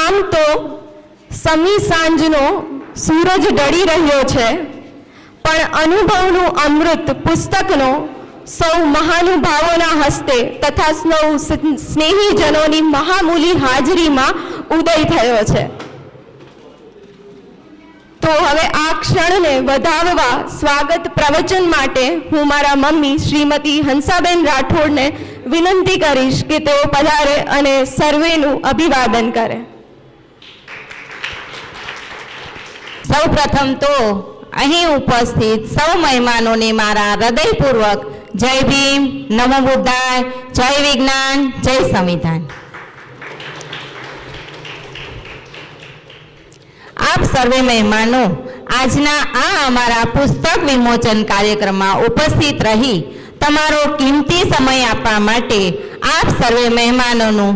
આમ તો સમી સાંજનો સૂરજ ઢળી રહ્યો છે, પણ અનુભવનું અમૃત પુસ્તકનો સૌ મહાનુભાવોના હસ્તે તથા સૌ સ્નેહીજનોની મહામૂલી હાજરીમાં ઉદય થયો છે. તો હવે આ ક્ષણને વધાવવા સ્વાગત પ્રવચન માટે હું મારા મમ્મી શ્રીમતી હંસાબેન રાઠોડને વિનંતી કરીશ કે તેઓ પધારે અને સર્વેનું અભિવાદન કરે. સૌ પ્રથમ તો અહીં ઉપસ્થિત સૌ મહેમાનોને મારા હૃદયપૂર્વક જય ભીમ, નમો બુદ્ધાય, જય વિજ્ઞાન, જય સંવિધાન. આપ સર્વે મહેમાનો આજના આ અમારા પુસ્તક વિમોચન કાર્યક્રમમાં ઉપસ્થિત રહી તમારો કિંમતી સમય આપવા માટે આપ સર્વે મહેમાનોનું